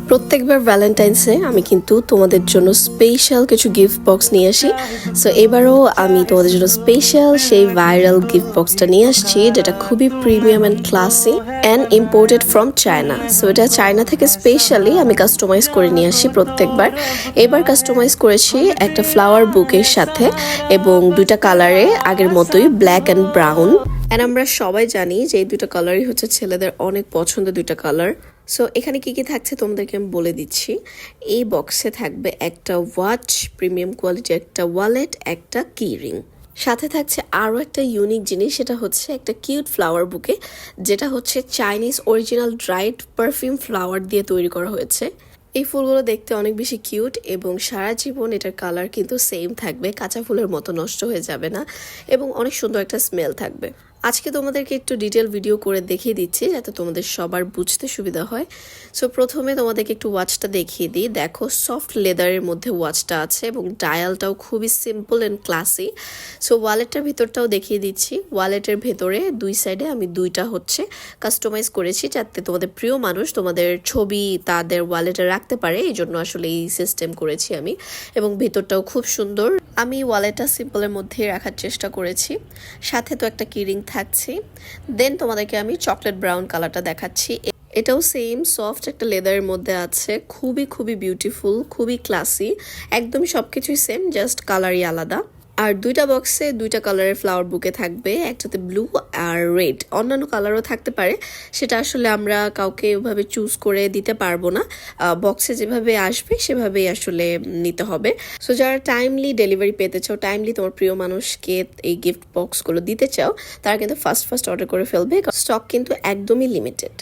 প্রত্যেকবার ভ্যালেন্টাইন্সে আমি কিন্তু তোমাদের জন্য স্পেশাল কিছু গিফট বক্স নিয়ে আসি। সো এবারও আমি তোমাদের জন্য স্পেশাল সেই ভাইরাল গিফট বক্সটা নিয়ে আসছি, যেটা খুবই premium and classy and imported from China. So এটা চায়না থেকে স্পেশালি আমি কাস্টমাইজ করে নিয়ে আসি প্রত্যেকবার। এবার কাস্টমাইজ করেছি একটা ফ্লাওয়ার বুকের সাথে এবং দুইটা কালারে, আগের মতোই ব্ল্যাক অ্যান্ড ব্রাউন। অ্যান্ড আমরা সবাই জানি যে এই দুটো কালারই হচ্ছে ছেলেদের অনেক পছন্দের দুইটা কালার। সো এখানে কি কি থাকছে তোমাদেরকে আমি বলে দিচ্ছি। এই বক্সে থাকবে একটা ওয়াচ, প্রিমিয়াম কোয়ালিটি একটা ওয়ালেট, একটা কি রিং। সাথে থাকছে আরও একটা ইউনিক জিনিস, সেটা হচ্ছে একটা কিউট ফ্লাওয়ার বুকে, যেটা হচ্ছে Chinese original dried perfume flower দিয়ে তৈরি করা হয়েছে। এই ফুলগুলো দেখতে অনেক বেশি কিউট এবং সারা জীবন এটার কালার কিন্তু সেম থাকবে, কাঁচা ফুলের মতো নষ্ট হয়ে যাবে না এবং অনেক সুন্দর একটা স্মেল থাকবে। আজকে তোমাদেরকে একটু ডিটেল ভিডিও করে দেখিয়ে দিচ্ছি যাতে তোমাদের সবার বুঝতে সুবিধা হয়। সো প্রথমে তোমাদেরকে একটু ওয়াচটা দেখিয়ে দিই। দেখো, সফট লেদারের মধ্যে ওয়াচটা আছে এবং ডায়ালটাও খুবই সিম্পল অ্যান্ড ক্লাসি। সো ওয়ালেটটার ভিতরটাও দেখিয়ে দিচ্ছি। ওয়ালেটের ভেতরে দুই সাইডে আমি দুইটা হচ্ছে কাস্টমাইজ করেছি, যাতে তোমাদের প্রিয় মানুষ তোমাদের ছবি তাদের ওয়ালেটে রাখতে পারে, এই জন্য আসলে এই সিস্টেম করেছি আমি। এবং ভেতরটাও খুব সুন্দর। আমি ওয়ালেটটা সিম্পলের মধ্যে রাখার চেষ্টা করেছি। সাথে তো একটা কিরিং থাকছে। দেন তোমাদেরকে আমি চকলেট ব্রাউন কালারটা দেখাচ্ছি। এটাও সেম সফট একটা লেদারের মধ্যে আছে, খুবই খুবই বিউটিফুল, খুবই ক্লাসি। একদম সবকিছুই সেম, জাস্ট কালারই আলাদা। আর দুইটা বক্সে দুইটা কালারের ফ্লাওয়ার বুকে থাকবে, একটাতে ব্লু আর রেড। অন্যান্য কালারও থাকতে পারে, সেটা আসলে আমরা কাউকে ওভাবে চুজ করে দিতে পারবো না। বক্সে যেভাবে আসবে সেভাবেই আসলে নিতে হবে। সো যারা টাইমলি ডেলিভারি পেতে চাও, টাইমলি তোমার প্রিয় মানুষকে এই গিফট বক্সগুলো দিতে চাও, তারা কিন্তু ফার্স্ট অর্ডার করে ফেলবে। স্টক কিন্তু একদমই লিমিটেড।